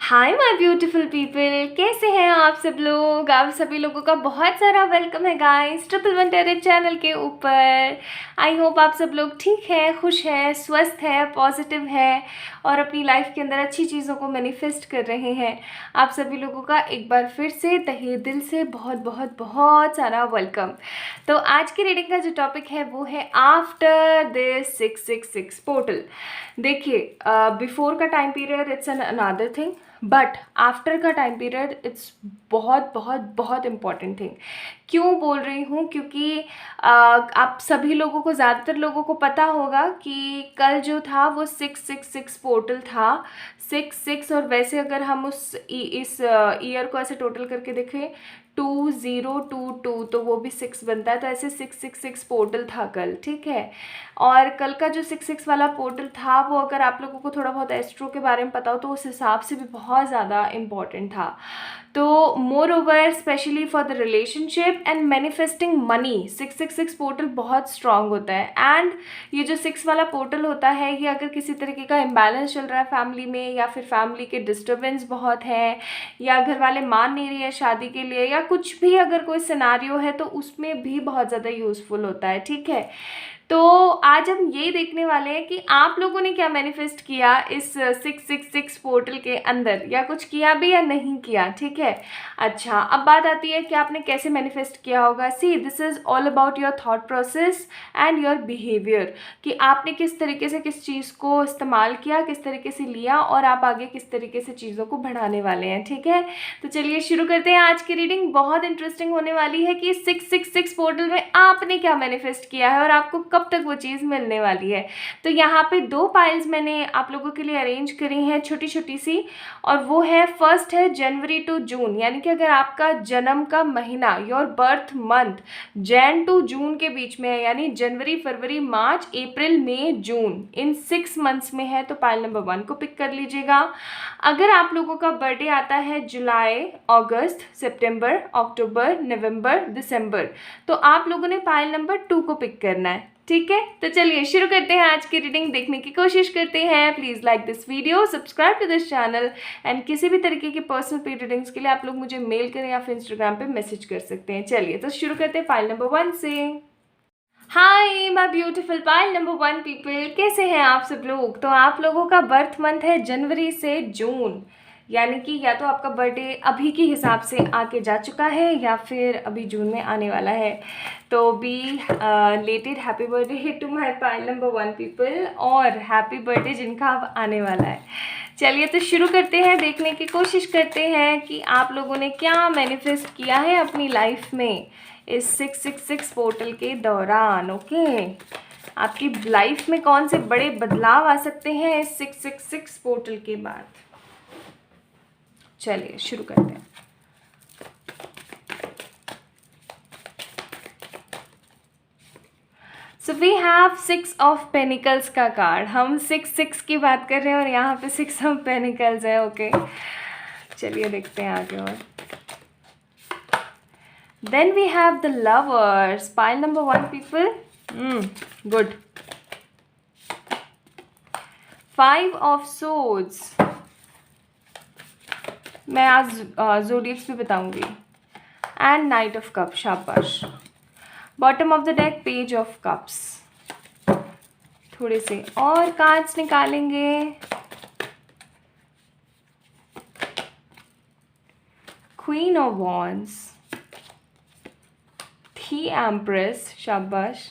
Hi my beautiful people, कैसे हैं आप सब लोग। आप सभी लोगों का बहुत सारा वेलकम है गाइस 111 टेरेट चैनल के ऊपर। आई होप आप सब लोग ठीक हैं, खुश हैं, स्वस्थ हैं, पॉजिटिव हैं और अपनी लाइफ के अंदर अच्छी चीज़ों को मैनिफेस्ट कर रहे हैं। आप सभी लोगों का एक बार फिर से तहे दिल से बहुत बहुत बहुत सारा वेलकम। तो आज की रीडिंग का जो टॉपिक है वो है आफ्टर दिस 666 पोर्टल। देखिए, बिफोर का time period it's an another thing, but after का टाइम पीरियड इट्स बहुत बहुत बहुत इम्पॉर्टेंट थिंग। क्यों बोल रही हूँ? क्योंकि आप सभी लोगों को, ज़्यादातर लोगों को पता होगा कि कल जो था वो 666 पोर्टल था। 66, और वैसे अगर हम इस ईयर को ऐसे टोटल करके देखें 2022, तो वो भी 6 बनता है, तो ऐसे 666 पोर्टल था कल, ठीक है। और कल का जो 66 वाला पोर्टल था वो, अगर आप लोगों को थोड़ा बहुत एस्ट्रो के बारे में पता हो तो उस हिसाब से भी बहुत ज़्यादा इम्पॉर्टेंट था। तो more over specially for the relationship and manifesting money 666 portal बहुत स्ट्रांग होता है। एंड ये जो 6 वाला पोर्टल होता है, ये अगर किसी तरीके का इम्बैलेंस चल रहा है फैमिली में, या फिर फैमिली के डिस्टर्बेंस बहुत है, या घर वाले मान नहीं रही है शादी के लिए, या कुछ भी अगर कोई सिनारियो है, तो उसमें भी बहुत ज़्यादा यूज़फुल होता है, ठीक है। तो आज हम यही देखने वाले हैं कि आप लोगों ने क्या मैनिफेस्ट किया इस 666 पोर्टल के अंदर, या कुछ किया भी या नहीं किया, ठीक है। अच्छा, अब बात आती है कि आपने कैसे मैनिफेस्ट किया होगा। See, this is all about your thought process and your behaviour, कि आपने किस तरीके से किस चीज़ को इस्तेमाल किया, किस तरीके से लिया, और आप आगे किस तरीके से चीज़ों को बढ़ाने वाले हैं, ठीक है। तो चलिए शुरू करते हैं आज की रीडिंग। बहुत इंटरेस्टिंग होने वाली है कि 666 पोर्टल में आपने क्या मैनिफेस्ट किया है और आपको कब तक वो चीज़ मिलने वाली है। तो यहाँ पे 2 पाइल्स मैंने आप लोगों के लिए अरेंज करी हैं, छोटी छोटी सी, और वो है, फर्स्ट है जनवरी टू जून, यानी कि अगर आपका जन्म का महीना, your birth month Jan to June के बीच में है, यानी जनवरी, फरवरी, मार्च, अप्रैल, मई, जून, इन 6 मंथ्स में है, तो पाइल नंबर 1 को पिक कर लीजिएगा। अगर आप लोगों का बर्थडे आता है जुलाई, अगस्त, सितंबर, अक्टूबर, नवंबर, दिसंबर, तो आप लोगों ने पाइल नंबर 2 को पिक करना है, ठीक है। तो चलिए शुरू करते हैं आज की रीडिंग, देखने की कोशिश करते हैं। Please like this video, subscribe to this channel, and किसी भी तरीके की पर्सनल पेड रीडिंग्स के लिए आप लोग मुझे मेल करें या फिर इंस्टाग्राम पे मैसेज कर सकते हैं। चलिए तो शुरू करते हैं फाइल नंबर 1 से। हाय my beautiful pile number 1 people, कैसे हैं आप सब लोग। तो आप लोगों का बर्थ मंथ है जनवरी से जून, यानी कि या तो आपका बर्थडे अभी के हिसाब से आके जा चुका है या फिर अभी जून में आने वाला है। तो belated happy birthday to my पाइल नंबर 1 पीपल, और हैप्पी बर्थडे जिनका अब आने वाला है। चलिए तो शुरू करते हैं, देखने की कोशिश करते हैं कि आप लोगों ने क्या मैनिफेस्ट किया है अपनी लाइफ में इस 666 पोर्टल के दौरान। ओके, आपकी लाइफ में कौन से बड़े बदलाव आ सकते हैं इस 666 पोर्टल के बाद। चलिए शुरू करते हैं। So we have 6 of pentacles का कार्ड। हम 6 की बात कर रहे हैं और यहाँ पे 6 ऑफ पेनिकल्स है। ओके, चलिए देखते हैं आगे। और then we have the lovers, pile number 1 people. Good. 5 of swords, मैं आज ज़ोडिएक्स भी बताऊंगी, एंड नाइट ऑफ कप, शाबाश। Bottom of the deck, page of cups. थोड़े से और कार्ड्स निकालेंगे। Queen of wands, the empress, शाबाश।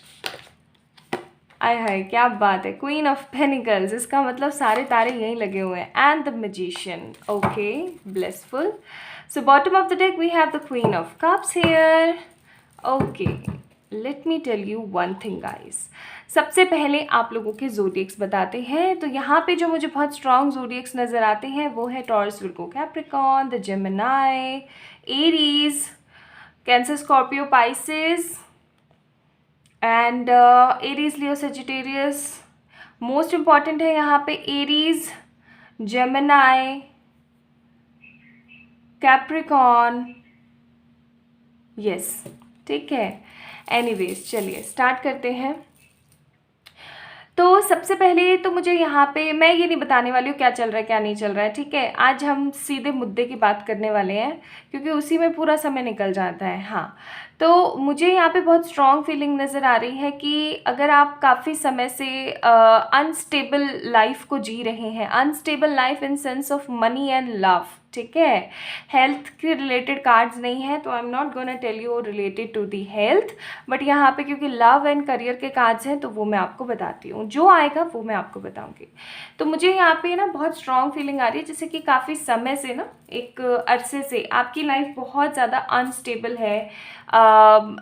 आय हाय क्या बात है, क्वीन ऑफ पेनिकल्स, इसका मतलब सारे तारे यहीं लगे हुए हैं, and the magician. Okay, blessful. So bottom of the deck we have the queen of cups here. Okay, let me tell you one thing guys. सबसे पहले आप लोगों के ज़ोडिएक्स बताते हैं। तो यहाँ पे जो मुझे बहुत स्ट्रॉन्ग ज़ोडिएक्स नज़र आते हैं वो है taurus, Virgo, Capricorn, the Gemini, Aries, cancer, Scorpio, Pisces, and Aries, Leo, Sagittarius. Most important है यहाँ पे एरीज, जेमिनी, कैप्रिकॉर्न, यस, ठीक है। एनीवेज चलिए स्टार्ट करते हैं। तो सबसे पहले तो मुझे यहाँ पे, मैं ये नहीं बताने वाली हूँ क्या चल रहा है क्या नहीं चल रहा है, ठीक है। आज हम सीधे मुद्दे की बात करने वाले हैं, क्योंकि उसी में पूरा समय निकल जाता है। हाँ, तो मुझे यहाँ पे बहुत स्ट्रॉन्ग फीलिंग नज़र आ रही है कि अगर आप काफ़ी समय से अनस्टेबल लाइफ को जी रहे हैं, unstable life in sense of money and love, ठीक है। हेल्थ के रिलेटेड कार्ड्स नहीं है, तो I am not gonna tell you related to the health, but यहाँ पे क्योंकि लव एंड करियर के कार्ड्स हैं तो वो मैं आपको बताती हूँ, जो आएगा वो मैं आपको बताऊँगी। तो मुझे यहाँ पे ना बहुत स्ट्रॉन्ग फीलिंग आ रही है, जैसे कि काफ़ी समय से ना, एक अरसे से आपकी लाइफ बहुत ज़्यादा अनस्टेबल है,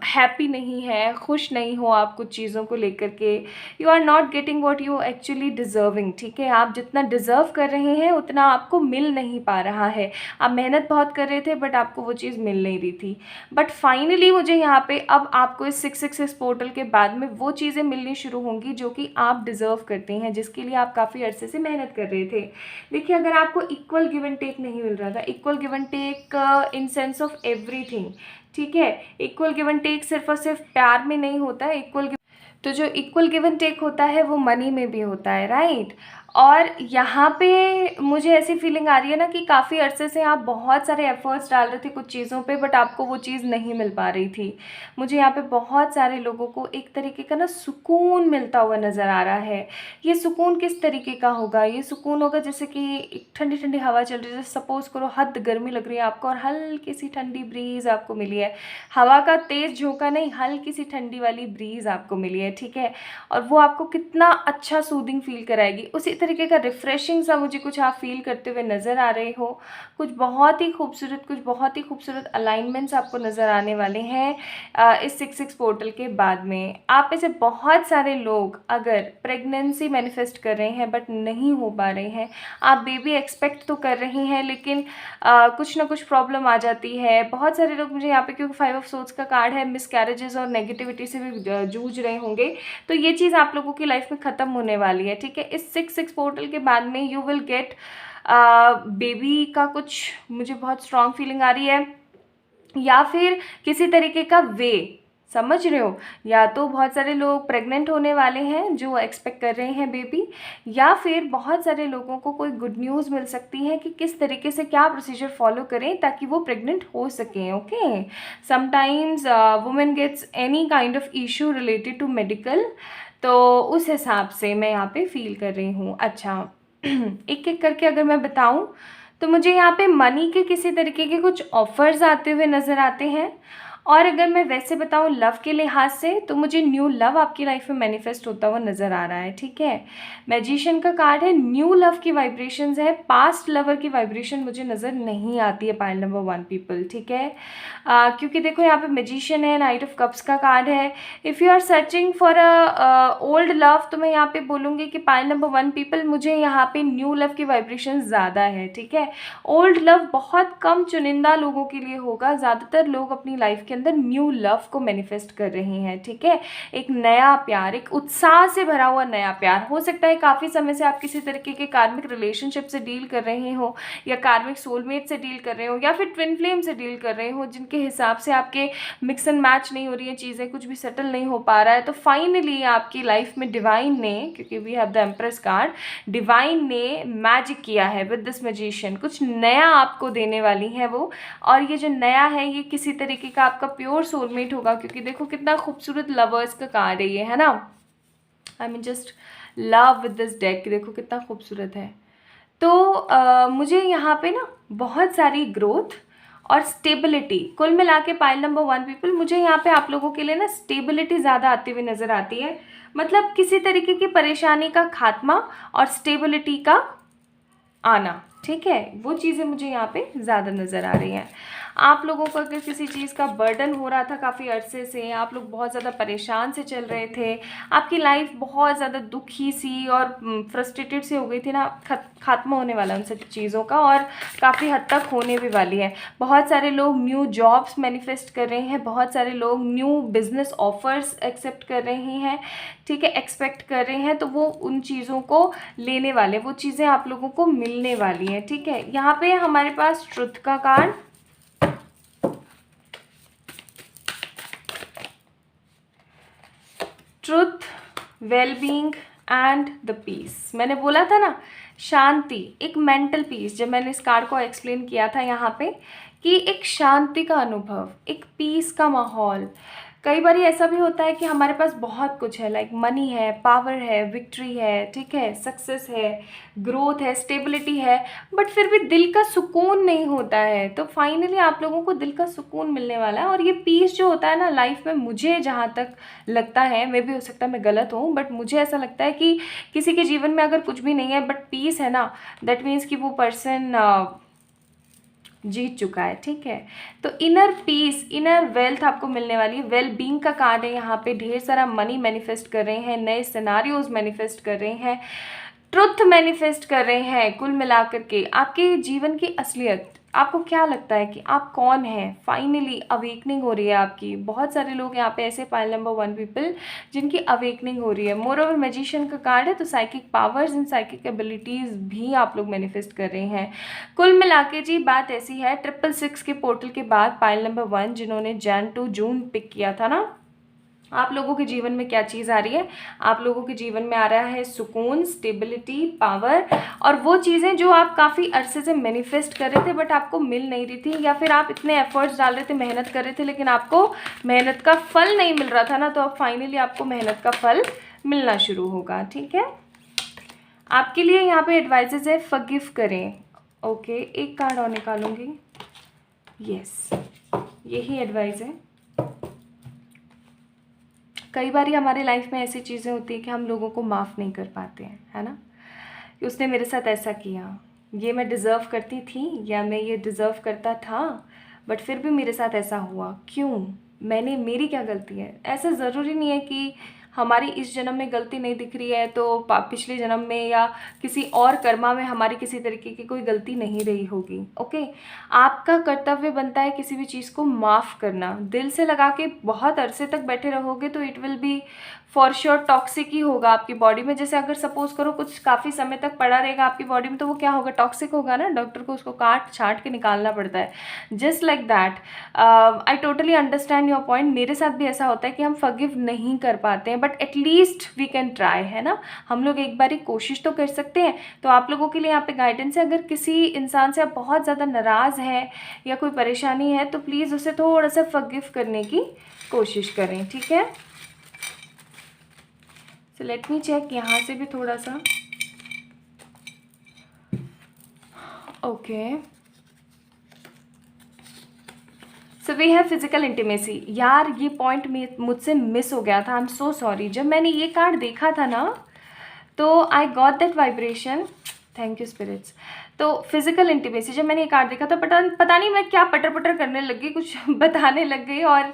हैप्पी नहीं है, खुश नहीं हो आप कुछ चीज़ों को लेकर के। You are not getting what you actually deserving, ठीक है। आप जितना डिज़र्व कर रहे हैं उतना आपको मिल नहीं पा रहा है। आप मेहनत बहुत कर रहे थे बट आपको वो चीज़ मिल नहीं रही थी। बट फाइनली मुझे यहाँ पे अब आपको इस 666 पोर्टल के बाद में वो चीज़ें मिलनी शुरू होंगी जो कि आप डिज़र्व करते हैं, जिसके लिए आप काफ़ी अरसे से मेहनत कर रहे थे। देखिए, अगर आपको इक्वल गिव एंड टेक नहीं मिल रहा था, equal give and take in sense of everything, ठीक है। इक्वल गिव एंड टेक सिर्फ और सिर्फ प्यार में नहीं होता है, तो जो इक्वल गिव एंड टेक होता है वो मनी में भी होता है, राइट। और यहाँ पे मुझे ऐसी फीलिंग आ रही है ना कि काफ़ी अरसे से आप बहुत सारे एफर्ट्स डाल रहे थे कुछ चीज़ों पे, बट आपको वो चीज़ नहीं मिल पा रही थी। मुझे यहाँ पे बहुत सारे लोगों को एक तरीके का ना सुकून मिलता हुआ नज़र आ रहा है। ये सुकून किस तरीके का होगा? ये सुकून होगा जैसे कि एक ठंडी ठंडी हवा चल रही है, जैसे सपोज़ करो हद गर्मी लग रही है आपको और हल्की सी ठंडी ब्रीज़ आपको मिली है। हवा का तेज़ झोंका नहीं, हल्की सी ठंडी वाली ब्रीज़ आपको मिली है, ठीक है। और वो आपको कितना अच्छा सूदिंग फील कराएगी। उसी तरीके का रिफ़्रेशिंग सा मुझे कुछ आप फील करते हुए नज़र आ रहे हो। कुछ बहुत ही खूबसूरत अलाइनमेंट्स आपको नज़र आने वाले हैं इस 66 पोर्टल के बाद में। आप में से बहुत सारे लोग अगर प्रेगनेंसी मैनिफेस्ट कर रहे हैं बट नहीं हो पा रहे हैं, आप बेबी एक्सपेक्ट तो कर रही हैं लेकिन कुछ ना कुछ प्रॉब्लम आ जाती है। बहुत सारे लोग मुझे यहाँ पे, क्योंकि 5 ऑफ सोर्ड्स का कार्ड है, मिसकैरेजेस और नेगेटिविटी से भी जूझ रहे होंगे, तो ये चीज़ आप लोगों की लाइफ में ख़त्म होने वाली है, ठीक है। इस 66 पोर्टल के बाद में यू विल गेट बेबी का कुछ, मुझे बहुत स्ट्रॉन्ग फीलिंग आ रही है, या फिर किसी तरीके का वे, समझ रहे हो। या तो बहुत सारे लोग प्रेग्नेंट होने वाले हैं जो एक्सपेक्ट कर रहे हैं बेबी, या फिर बहुत सारे लोगों को कोई गुड न्यूज़ मिल सकती है कि किस तरीके से क्या प्रोसीजर फॉलो करें ताकि वो प्रेग्नेंट हो सकें, okay. Sometimes women gets any kind of issue related to medical, तो उस हिसाब से मैं यहाँ पे फील कर रही हूँ। अच्छा, एक एक करके अगर मैं बताऊँ तो मुझे यहाँ पे मनी के किसी तरीके के कुछ ऑफर्स आते हुए नज़र आते हैं। और अगर मैं वैसे बताऊँ लव के लिहाज से, तो मुझे न्यू लव आपकी लाइफ में मैनिफेस्ट होता हुआ नज़र आ रहा है, ठीक है। मैजिशियन का कार्ड है, न्यू लव की वाइब्रेशंस है, पास्ट लवर की वाइब्रेशन मुझे नज़र नहीं आती है पाइल नंबर 1 पीपल, ठीक है। क्योंकि देखो यहाँ पे मैजिशियन है, नाइट ऑफ कप्स का कार्ड है। If you are searching for a old love, तो मैं यहाँ पे बोलूँगी कि पाइल नंबर 1 पीपल, मुझे यहाँ पे न्यू लव की वाइब्रेशन ज़्यादा है, ठीक है। ओल्ड लव बहुत कम चुनिंदा लोगों के लिए होगा, ज़्यादातर लोग अपनी लाइफ के अंदर न्यू लव को मैनिफेस्ट कर रहे हैं, ठीक है। एक नया प्यार, एक उत्साह से भरा हुआ नया प्यार हो सकता है। काफ़ी समय से आप किसी तरीके के कार्मिक रिलेशनशिप से डील कर रहे हो, या कार्मिक सोलमेट से डील कर रहे हो, या फिर ट्विन फ्लेम से डील कर रहे हो, जिनके हिसाब से आपके मिक्स एंड मैच नहीं हो रही है चीज़ें, कुछ भी सेटल नहीं हो पा रहा है। तो फाइनली आपकी लाइफ में डिवाइन ने, क्योंकि we have the empress card, divine ने मैजिक किया है विद दिस मैजिशियन, कुछ नया आपको देने वाली है वो। और ये जो नया है ये किसी तरीके का आपका प्योर सोलमेट होगा, क्योंकि देखो कितना खूबसूरत लवर्स का कार्ड है ये, है ना। I mean just love with this deck, देखो कितना खूबसूरत है। तो मुझे यहाँ पे ना बहुत सारी ग्रोथ और स्टेबिलिटी, कुल मिला के पाइल नंबर 1 पीपल, मुझे यहाँ पे आप लोगों के लिए ना स्टेबिलिटी ज़्यादा आती हुई नज़र आती है। मतलब किसी तरीके की परेशानी का खात्मा और स्टेबिलिटी का आना, ठीक है। वो चीज़ें मुझे यहाँ पे ज़्यादा नज़र आ रही हैं। आप लोगों को अगर किसी चीज़ का बर्डन हो रहा था काफ़ी अरसे से, आप लोग बहुत ज़्यादा परेशान से चल रहे थे, आपकी लाइफ बहुत ज़्यादा दुखी सी और फ्रस्ट्रेटेड सी हो गई थी ना, खात्मा होने वाला उन सब चीज़ों का, और काफ़ी हद तक होने भी वाली है। बहुत सारे लोग न्यू जॉब्स मैनिफेस्ट कर रहे हैं, बहुत सारे लोग न्यू बिजनेस ऑफर्स एक्सेप्ट कर रहे हैं, ठीक है, एक्सपेक्ट कर रहे हैं। तो वो उन चीज़ों को लेने वाले, वो चीज़ें आप लोगों को मिलने वाली हैं, ठीक है। यहाँ पे हमारे पास ट्रुथ का card, truth, wellbeing, and the peace. मैंने बोला था ना, शांति, एक मेंटल पीस। जब मैंने इस कार्ड को एक्सप्लेन किया था यहाँ पे कि एक शांति का अनुभव, एक पीस का माहौल। कई बार ऐसा भी होता है कि हमारे पास बहुत कुछ है, लाइक मनी है, पावर है, विक्ट्री है, ठीक है, सक्सेस है, ग्रोथ है, स्टेबिलिटी है, बट फिर भी दिल का सुकून नहीं होता है। तो फाइनली आप लोगों को दिल का सुकून मिलने वाला है। और ये पीस जो होता है ना लाइफ में, मुझे जहाँ तक लगता है, मे भी हो सकता है मैं गलत हूँ, बट मुझे ऐसा लगता है कि किसी के जीवन में अगर कुछ भी नहीं है बट पीस है ना, दैट मीन्स कि वो पर्सन जीत चुका है। ठीक है, तो इनर पीस, इनर वेल्थ आपको मिलने वाली है। वेल बीइंग का कार्ड है यहाँ पे। ढेर सारा मनी मैनिफेस्ट कर रहे हैं, नए सिनारियोज मैनिफेस्ट कर रहे हैं, ट्रुथ मैनिफेस्ट कर रहे हैं। कुल मिलाकर के आपके जीवन की असलियत, आपको क्या लगता है कि आप कौन हैं, फाइनली अवेकनिंग हो रही है आपकी। बहुत सारे लोग यहाँ पे ऐसे, पाइल नंबर 1 पीपल, जिनकी अवेकनिंग हो रही है। मोर ओवर मैजिशियन का कार्ड है, तो psychic powers and psychic abilities भी आप लोग मैनिफेस्ट कर रहे हैं। कुल मिला के जी बात ऐसी है, 666 के पोर्टल के बाद पाइल नंबर 1 जिन्होंने जैन टू जून पिक किया था ना, आप लोगों के जीवन में क्या चीज़ आ रही है? आप लोगों के जीवन में आ रहा है सुकून, स्टेबिलिटी, पावर, और वो चीज़ें जो आप काफ़ी अरसे से मैनिफेस्ट कर रहे थे बट आपको मिल नहीं रही थी, या फिर आप इतने एफर्ट्स डाल रहे थे, मेहनत कर रहे थे, लेकिन आपको मेहनत का फल नहीं मिल रहा था ना, तो अब फाइनली आपको मेहनत का फल मिलना शुरू होगा। ठीक है, आपके लिए यहाँ पे एडवाइजेज है, फॉरगिव करें। ओके, एक कार्ड और निकालूंगी। यस, यही एडवाइस है। कई बार हमारे लाइफ में ऐसी चीज़ें होती हैं कि हम लोगों को माफ़ नहीं कर पाते हैं, है ना, कि उसने मेरे साथ ऐसा किया, ये मैं डिज़र्व करती थी या मैं ये डिज़र्व करता था, बट फिर भी मेरे साथ ऐसा हुआ, क्यों, मेरी क्या गलती है। ऐसा ज़रूरी नहीं है कि हमारी इस जन्म में गलती नहीं दिख रही है तो पिछले जन्म में या किसी और कर्मा में हमारी किसी तरीके की कोई गलती नहीं रही होगी। ओके, आपका कर्तव्य बनता है किसी भी चीज़ को माफ़ करना। दिल से लगा के बहुत अरसे तक बैठे रहोगे तो it will be for sure toxic ही होगा आपकी बॉडी में। जैसे अगर सपोज करो कुछ काफ़ी समय तक पड़ा रहेगा आपकी बॉडी में, तो वो क्या होगा, टॉक्सिक होगा ना, डॉक्टर को उसको काट छाट के निकालना पड़ता है। Just like that, I totally understand your point. मेरे साथ भी ऐसा होता है कि हम फॉरगिव नहीं कर पाते हैं, but at least we can try, है ना, हम लोग एक बारी कोशिश तो कर सकते हैं। तो आप लोगों के लिए यहाँ पे गाइडेंस है, अगर किसी इंसान से आप बहुत ज़्यादा नाराज़ हैं या कोई परेशानी है तो प्लीज़ उसे थोड़ा सा फॉरगिव करने की कोशिश करें। ठीक है, सो लेट मी चेक यहाँ से भी थोड़ा सा। Okay, so we have physical intimacy. यार ये पॉइंट मुझसे मिस हो गया था, आई एम सो सॉरी। जब मैंने ये कार्ड देखा था ना तो I got that vibration, thank you spirits. तो फिजिकल इंटीमेसी, जब मैंने ये कार्ड देखा था, पता नहीं मैं क्या पटर पटर करने लग गई, कुछ बताने लग गई और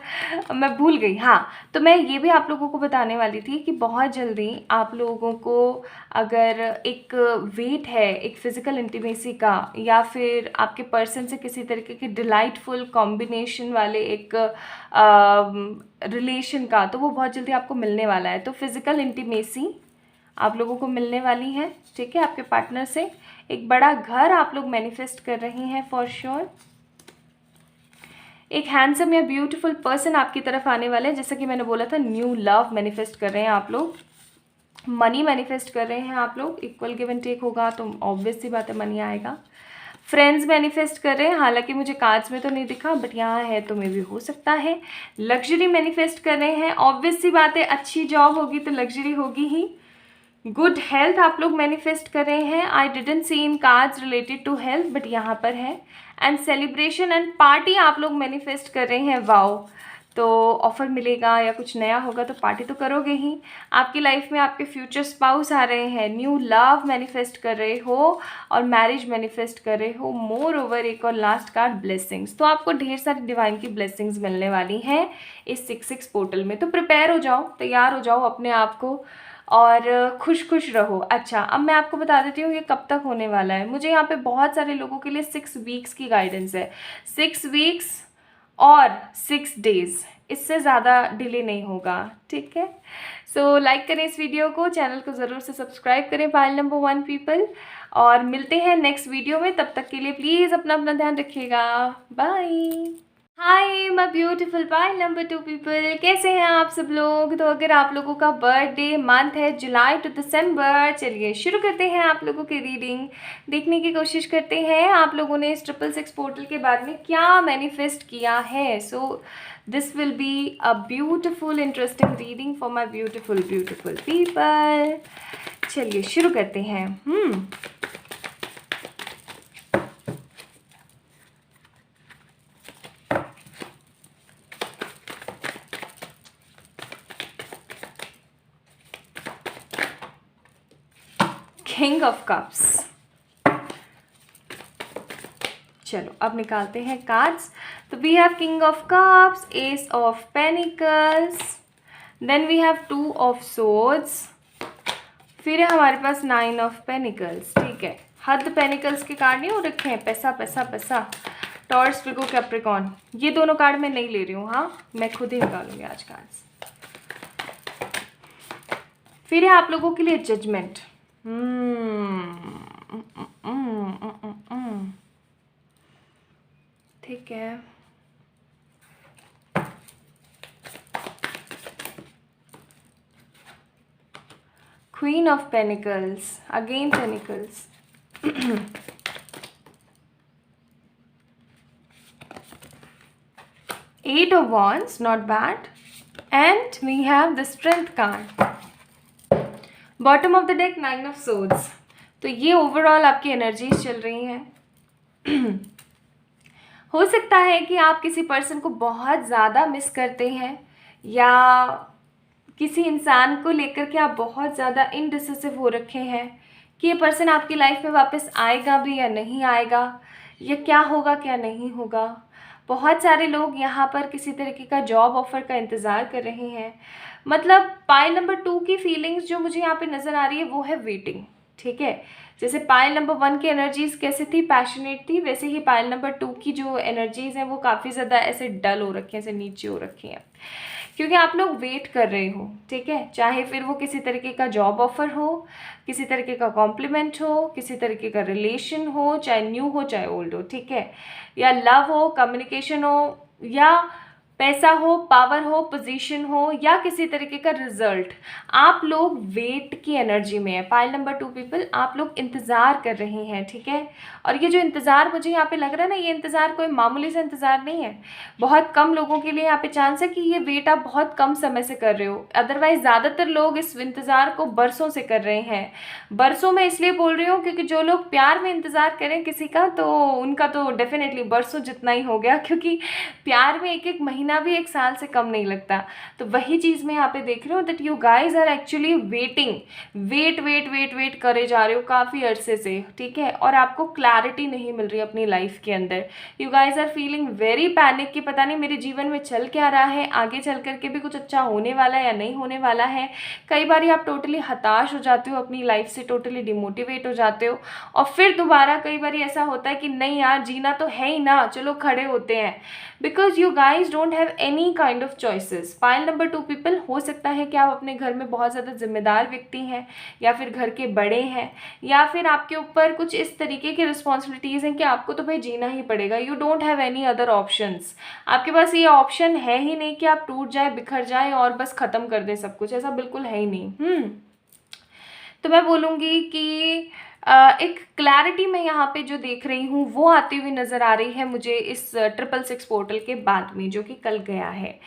मैं भूल गई। हाँ, तो मैं ये भी आप लोगों को बताने वाली थी कि बहुत जल्दी आप लोगों को अगर एक वेट है एक फिजिकल इंटीमेसी का, या फिर आपके पर्सन से किसी तरीके के डिलाइटफुल कॉम्बिनेशन वाले एक रिलेशन का, तो वो बहुत जल्दी आपको मिलने वाला है। तो फिजिकल इंटीमेसी आप लोगों को मिलने वाली है। ठीक है, आपके पार्टनर से एक बड़ा घर आप लोग मैनिफेस्ट कर रही हैं फॉर श्योर। एक हैंडसम या ब्यूटीफुल पर्सन आपकी तरफ आने वाले हैं, जैसा कि मैंने बोला था, न्यू लव मैनिफेस्ट कर रहे हैं आप लोग। मनी मैनिफेस्ट कर रहे हैं आप लोग, इक्वल गिव एंड टेक होगा तो ऑब्वियस सी बात है मनी आएगा। फ्रेंड्स मैनिफेस्ट कर रहे हैं, हालांकि मुझे कार्ड्स में तो नहीं दिखा बट यहाँ है तो मे भी हो सकता है। लग्जरी मैनिफेस्ट कर रहे हैं, ऑब्वियस सी बात है, अच्छी जॉब होगी तो लग्जरी होगी ही। गुड हेल्थ आप लोग मैनिफेस्ट कर रहे हैं। I didn't see in cards related to health but यहाँ पर है। एंड सेलिब्रेशन एंड पार्टी आप लोग मैनिफेस्ट कर रहे हैं। वाओ, तो ऑफर मिलेगा या कुछ नया होगा तो पार्टी तो करोगे ही। आपकी लाइफ में आपके फ्यूचर स्पाउस आ रहे हैं, न्यू लव मैनिफेस्ट कर रहे हो और मैरिज मैनिफेस्ट कर रहे हो। मोर ओवर एक और लास्ट कार्ड ब्लेसिंग्स, तो आपको ढेर सारी डिवाइन की ब्लेसिंग्स मिलने वाली हैं इस 66 पोर्टल में। तो प्रिपेयर हो जाओ, तैयार हो जाओ अपने आप को और खुश खुश रहो। अच्छा, अब मैं आपको बता देती हूँ ये कब तक होने वाला है। मुझे यहाँ पे बहुत सारे लोगों के लिए 6 वीक्स की गाइडेंस है, 6 वीक्स और 6 डेज़, इससे ज़्यादा डिले नहीं होगा। ठीक है, सो लाइक करें इस वीडियो को, चैनल को ज़रूर से सब्सक्राइब करें पाइल नंबर 1 पीपल, और मिलते हैं नेक्स्ट वीडियो में। तब तक के लिए प्लीज़ अपना ध्यान रखिएगा। Bye. Hi my beautiful pile number 2 people, कैसे हैं आप सब लोग। तो अगर आप लोगों का बर्थडे मंथ है जुलाई टू दिसंबर, चलिए शुरू करते हैं आप लोगों की रीडिंग। देखने की कोशिश करते हैं आप लोगों ने इस 666 पोर्टल के बारे में क्या मैनिफेस्ट किया है। So this will be a beautiful interesting reading for my beautiful beautiful people. चलिए शुरू करते हैं। King of cups. चलो अब निकालते हैं कार्ड्स। तो we have king of cups, ace of pentacles, then we have 2 of swords, फिर है हमारे पास 9 ऑफ पेनिकल्स। ठीक है, हद पेनिकल्स के कार्ड नहीं हो रखे हैं, पैसा पैसा पैसा, टॉरस विर्गो कैप्रिकॉन। ये दोनों कार्ड मैं नहीं ले रही हूँ, हाँ मैं खुद ही निकालूंगी आज कार्ड्स। फिर है आप लोगों के लिए जजमेंट। ठीक है, queen of pentacles, again pentacles, eight of wands, not bad, and we have the strength card. Bottom of the deck 9 of swords. तो ये ओवरऑल आपकी एनर्जीज चल रही हैं। हो सकता है कि आप किसी पर्सन को बहुत ज़्यादा मिस करते हैं, या किसी इंसान को लेकर के आप बहुत ज़्यादा इनडिसिसिव हो रखे हैं कि ये पर्सन आपकी लाइफ में वापस आएगा भी या नहीं आएगा, या क्या होगा क्या नहीं होगा। बहुत सारे लोग यहाँ पर किसी तरीके का जॉब ऑफर का इंतज़ार कर रहे हैं। मतलब पाइल नंबर 2 की फीलिंग्स जो मुझे यहाँ पे नज़र आ रही है वो है वेटिंग। ठीक है, जैसे पाइल नंबर 1 की एनर्जीज कैसे थी, पैशनेट थी, वैसे ही पाइल नंबर 2 की जो एनर्जीज हैं वो काफ़ी ज़्यादा ऐसे डल हो रखी हैं, ऐसे नीचे हो रखी हैं, क्योंकि आप लोग वेट कर रहे हो। ठीक है, चाहे फिर वो किसी तरीके का जॉब ऑफर हो, किसी तरीके का कॉम्प्लीमेंट हो, किसी तरीके का रिलेशन हो, चाहे न्यू हो चाहे ओल्ड हो, ठीक है, या लव हो, कम्युनिकेशन हो, या पैसा हो, पावर हो, पोजीशन हो, या किसी तरीके का रिजल्ट। आप लोग वेट की एनर्जी में है। पाइल नंबर 2 पीपल, आप लोग इंतज़ार कर रहे हैं। ठीक है, और ये जो इंतज़ार मुझे यहाँ पे लग रहा है ना, ये इंतज़ार कोई मामूली सा इंतज़ार नहीं है। बहुत कम लोगों के लिए यहाँ पे चांस है कि ये वेट आप बहुत कम समय से कर रहे हो, अदरवाइज ज़्यादातर लोग इस इंतज़ार को बरसों से कर रहे हैं। बरसों में इसलिए बोल रही हूँ क्योंकि जो लोग प्यार में इंतज़ार करें किसी का, तो उनका तो डेफिनेटली बरसों जितना ही हो गया, क्योंकि प्यार में एक एक महीना भी एक साल से कम नहीं लगता। तो वही चीज़ मैं यहाँ पे देख रही हूँ, that you guys are actually waiting, wait wait wait wait करे जा रहे हो काफ़ी अरसे से। ठीक है, और आपको क्लैरिटी नहीं मिल रही अपनी लाइफ के अंदर। You guys are feeling very panic कि पता नहीं मेरे जीवन में चल क्या रहा है, आगे चल करके भी कुछ अच्छा होने वाला है या नहीं होने वाला है। कई बार आप टोटली हताश हो जाते हो अपनी लाइफ से, टोटली डिमोटिवेट हो जाते हो, और फिर दोबारा कई बार ऐसा होता है कि नहीं यार जीना तो है ही ना, चलो खड़े होते हैं, because you guys don't have any kind of choices. Pile number 2 people, हो सकता है कि आप अपने घर में बहुत ज़्यादा जिम्मेदार व्यक्ति हैं, या फिर घर के बड़े हैं, या फिर आपके ऊपर कुछ इस तरीके की रिस्पॉन्सिबिलिटीज़ हैं कि आपको तो भाई जीना ही पड़ेगा। You don't have any other options. आपके पास ये ऑप्शन है ही नहीं कि आप टूट जाए, बिखर जाए और बस ख़त्म कर दें सब कुछ, ऐसा बिल्कुल है ही नहीं। तो मैं बोलूँगी कि एक क्लैरिटी मैं यहाँ पे जो देख रही हूँ वो आती हुई नज़र आ रही है मुझे इस 666 पोर्टल के बाद में, जो कि कल गया है।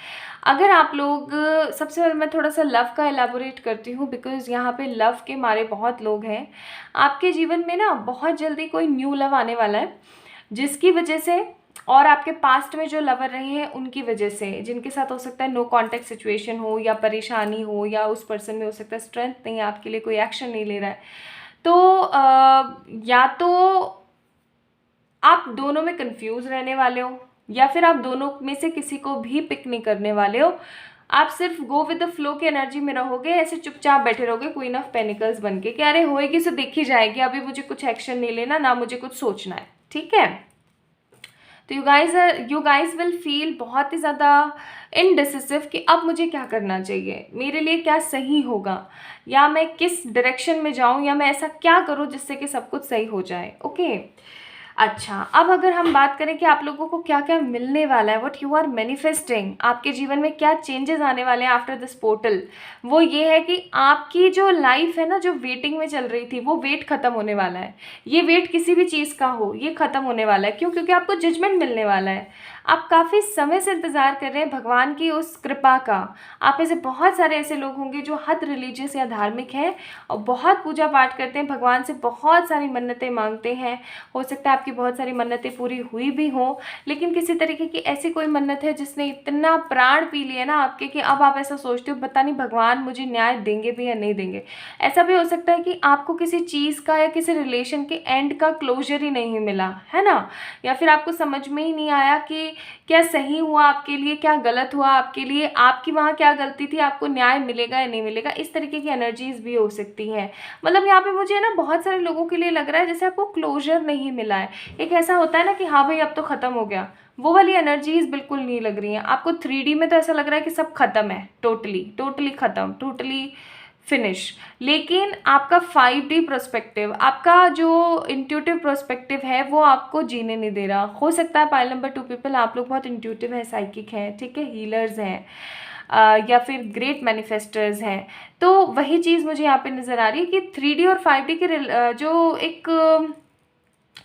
अगर आप लोग, सबसे पहले मैं थोड़ा सा लव का एलाबोरेट करती हूँ, बिकॉज़ यहाँ पे लव के मारे बहुत लोग हैं आपके जीवन में ना। बहुत जल्दी कोई न्यू लव आने वाला है, जिसकी वजह से, और आपके पास्ट में जो लवर रहे हैं उनकी वजह से, जिनके साथ हो सकता है नो कॉन्टैक्ट सिचुएशन हो, या परेशानी हो, या उस पर्सन में हो सकता है स्ट्रेंथ नहीं है, आपके लिए कोई एक्शन नहीं ले रहा है, तो या तो आप दोनों में कंफ्यूज रहने वाले हो, या फिर आप दोनों में से किसी को भी पिक नहीं करने वाले हो। आप सिर्फ गो विद द फ्लो की एनर्जी में रहोगे, ऐसे चुपचाप बैठे रहोगे क्वीन ऑफ पेनिकल्स बन के कि अरे होएगी सो देखी जाएगी, अभी मुझे कुछ एक्शन नहीं लेना, ना मुझे कुछ सोचना है। ठीक है, तो यू गाइज विल फील बहुत ही ज़्यादा इनडिसिसिव कि अब मुझे क्या करना चाहिए, मेरे लिए क्या सही होगा, या मैं किस डायरेक्शन में जाऊं, या मैं ऐसा क्या करूं जिससे कि सब कुछ सही हो जाए। ओके, अच्छा, अब अगर हम बात करें कि आप लोगों को क्या-क्या मिलने वाला है, व्हाट यू आर मैनिफेस्टिंग, आपके जीवन में क्या चेंजेस आने वाले हैं आफ्टर दिस पोर्टल, वो ये है कि आपकी जो लाइफ है ना, जो वेटिंग में चल रही थी, वो वेट खत्म होने वाला है। ये वेट किसी भी चीज़ का हो, ये खत्म होने वाला है। क्यों? क्योंकि आपको जजमेंट मिलने वाला है। आप काफ़ी समय से इंतज़ार कर रहे हैं भगवान की उस कृपा का। आप में से बहुत सारे ऐसे लोग होंगे जो हद रिलीजियस या धार्मिक हैं और बहुत पूजा पाठ करते हैं, भगवान से बहुत सारी मन्नतें मांगते हैं। हो सकता है आपकी बहुत सारी मन्नतें पूरी हुई भी हों, लेकिन किसी तरीके की ऐसी कोई मन्नत है जिसने इतना प्राण पी लिया ना आपके कि अब आप ऐसा सोचते हो पता नहीं भगवान मुझे न्याय देंगे भी या नहीं देंगे। ऐसा भी हो सकता है कि आपको किसी चीज़ का या किसी रिलेशन के एंड का क्लोजर ही नहीं मिला, है ना? या फिर आपको समझ में ही नहीं आया कि क्या सही हुआ आपके लिए, क्या गलत हुआ आपके लिए, आपकी वहाँ क्या गलती थी, आपको न्याय मिलेगा या नहीं मिलेगा। इस तरीके की एनर्जीज भी हो सकती हैं। मतलब यहाँ पे मुझे ना बहुत सारे लोगों के लिए लग रहा है जैसे आपको क्लोजर नहीं मिला है। एक ऐसा होता है ना कि हाँ भाई अब तो ख़त्म हो गया, वो वाली एनर्जीज बिल्कुल नहीं लग रही हैं आपको। 3D में तो ऐसा लग रहा है कि सब खत्म है, टोटली टोटली ख़त्म, टोटली फिनिश। लेकिन आपका 5D प्रोस्पेक्टिव, आपका जो इंट्यूटिव प्रोस्पेक्टिव है वो आपको जीने नहीं दे रहा। हो सकता है पाइल नंबर 2 पीपल आप लोग बहुत इंट्यूटिव हैं, साइकिक हैं, ठीक है, हीलर्स हैं, या फिर ग्रेट मैनिफेस्टर्स हैं। तो वही चीज़ मुझे यहाँ पे नज़र आ रही है कि 3D और 5D के जो एक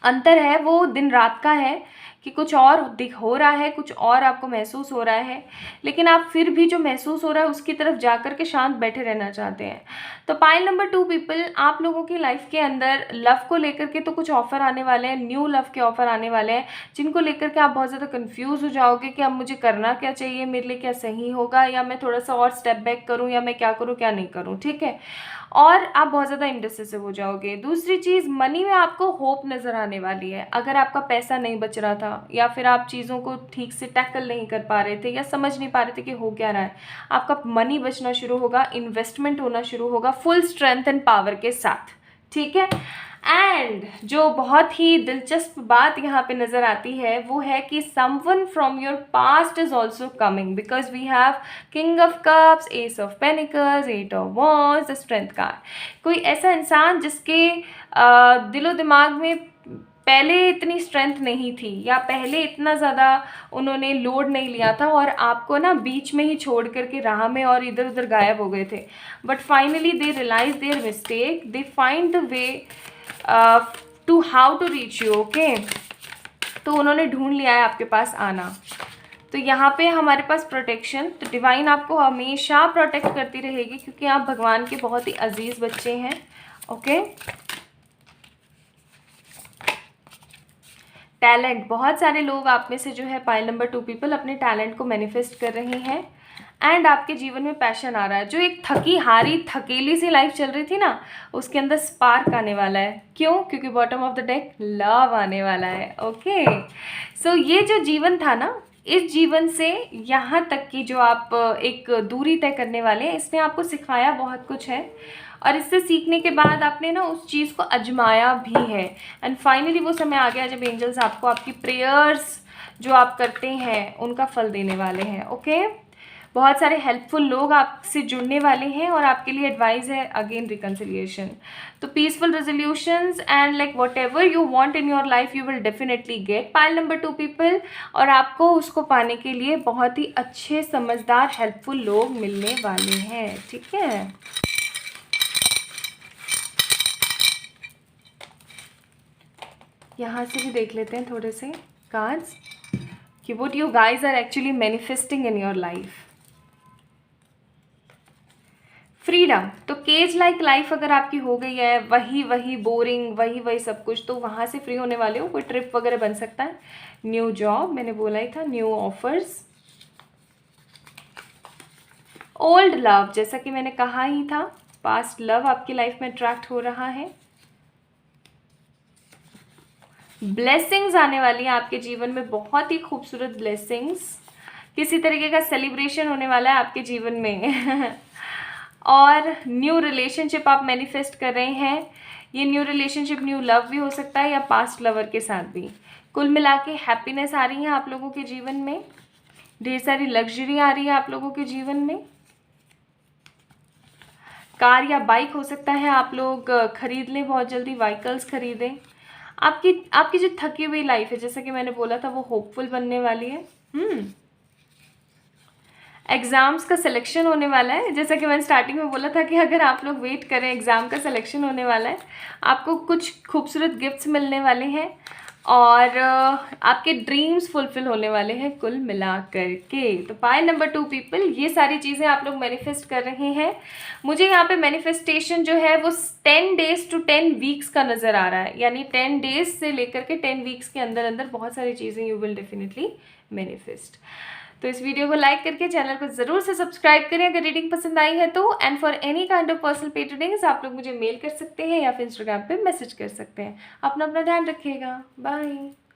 अंतर है वो दिन रात का है कि कुछ और दिख हो रहा है, कुछ और आपको महसूस हो रहा है, लेकिन आप फिर भी जो महसूस हो रहा है उसकी तरफ जाकर के शांत बैठे रहना चाहते हैं। तो पाइल नंबर 2 पीपल, आप लोगों की लाइफ के अंदर लव को लेकर के तो कुछ ऑफ़र आने वाले हैं, न्यू लव के ऑफ़र आने वाले हैं, जिनको लेकर के आप बहुत ज़्यादा कंफ्यूज हो जाओगे कि अब मुझे करना क्या चाहिए, मेरे लिए क्या सही होगा, या मैं थोड़ा सा और स्टेप बैक करूँ, या मैं क्या करूँ क्या नहीं करूँ, ठीक है। और आप बहुत ज़्यादा इंडिसिसिव हो जाओगे। दूसरी चीज़, मनी में आपको होप नज़र आने वाली है। अगर आपका पैसा नहीं बच रहा था या फिर आप चीज़ों को ठीक से टैकल नहीं कर पा रहे थे या समझ नहीं पा रहे थे कि हो क्या रहा है, आपका मनी बचना शुरू होगा, इन्वेस्टमेंट होना शुरू होगा फुल स्ट्रेंथ एंड पावर के साथ, ठीक है। एंड जो बहुत ही दिलचस्प बात यहाँ पे नज़र आती है वो है कि someone from your past is also coming, because we have king of cups, ace of pentacles, eight of wands, the strength card. कोई ऐसा इंसान जिसके दिलो दिमाग में पहले इतनी स्ट्रेंथ नहीं थी या पहले इतना ज़्यादा उन्होंने लोड नहीं लिया था और आपको ना बीच में ही छोड़ करके राह में और इधर उधर गायब हो गए थे, but finally they realize their mistake, they find the way to how to reach you, okay. तो उन्होंने ढूंढ लिया है आपके पास आना। तो यहाँ पे हमारे पास प्रोटेक्शन, तो डिवाइन आपको हमेशा प्रोटेक्ट करती रहेगी क्योंकि आप भगवान के बहुत ही अजीज बच्चे हैं, ओके। टैलेंट, बहुत सारे लोग आप में से जो है पाइल नंबर 2 पीपल अपने टैलेंट को मैनिफेस्ट कर रहे हैं। एंड आपके जीवन में पैशन आ रहा है। जो एक थकी हारी थकेली सी लाइफ चल रही थी ना, उसके अंदर स्पार्क आने वाला है। क्यों? क्योंकि bottom of the deck love आने वाला है, ओके। सो ये जो जीवन था ना, इस जीवन से यहाँ तक की जो आप एक दूरी तय करने वाले हैं, इसने आपको सिखाया बहुत कुछ है और इससे सीखने के बाद आपने ना उस चीज़ को आजमाया भी है। एंड फाइनली वो समय आ गया जब एंजल्स आपको आपकी प्रेयर्स जो आप करते हैं उनका फल देने वाले हैं, ओके। बहुत सारे हेल्पफुल लोग आपसे जुड़ने वाले हैं और आपके लिए एडवाइस है अगेन रिकन्सिलिएशन। तो peaceful resolutions and like what ever you want in your life you will definitely get, pile number 2 people. और आपको उसको पाने के लिए बहुत ही अच्छे समझदार हेल्पफुल लोग मिलने वाले हैं, ठीक है। यहाँ से भी देख लेते हैं थोड़े से कार्ड्स कि what you guys are actually manifesting in your life. Freedom, तो केज लाइक लाइफ अगर आपकी हो गई है, वही वही बोरिंग, वही वही सब कुछ, तो वहाँ से फ्री होने वाले हो। कोई ट्रिप वगैरह बन सकता है, न्यू जॉब, मैंने बोला ही था, न्यू ऑफर्स। ओल्ड लव, जैसा कि मैंने कहा ही था, पास्ट लव आपकी लाइफ में अट्रैक्ट हो रहा है। ब्लेसिंग्स आने वाली है आपके जीवन में, बहुत ही खूबसूरत ब्लेसिंग्स। किसी तरीके का सेलिब्रेशन होने वाला है आपके जीवन में और न्यू रिलेशनशिप आप मैनिफेस्ट कर रहे हैं। ये न्यू रिलेशनशिप न्यू लव भी हो सकता है या पास्ट लवर के साथ भी। कुल मिला के हैप्पीनेस आ रही है आप लोगों के जीवन में, ढेर सारी लग्जरी आ रही है आप लोगों के जीवन में। कार या बाइक हो सकता है आप लोग खरीद लें, बहुत जल्दी व्हीकल्स खरीदें। आपकी आपकी जो थकी हुई लाइफ है, जैसा कि मैंने बोला था, वो होपफुल बनने वाली है। एग्ज़ाम्स का सिलेक्शन होने वाला है, जैसा कि मैंने स्टार्टिंग में बोला था कि अगर आप लोग वेट करें, एग्ज़ाम का सिलेक्शन होने वाला है। आपको कुछ खूबसूरत गिफ्ट्स मिलने वाले हैं और आपके ड्रीम्स फुलफिल होने वाले हैं कुल मिला कर के। तो पाइल नंबर 2 पीपल, ये सारी चीज़ें आप लोग मैनिफेस्ट कर रहे हैं। मुझे यहाँ पे मैनिफेस्टेशन जो है वो 10 डेज़ टू 10 वीक्स का नज़र आ रहा है, यानी 10 डेज़ से लेकर के 10 वीक्स के अंदर अंदर बहुत सारी चीज़ें यू विल डेफिनेटली मैनिफेस्ट। तो इस वीडियो को लाइक करके चैनल को ज़रूर से सब्सक्राइब करें अगर रीडिंग पसंद आई है तो। And for any kind of personal paid readings आप लोग मुझे मेल कर सकते हैं या फिर इंस्टाग्राम पे मैसेज कर सकते हैं। अपना ध्यान रखिएगा। बाय।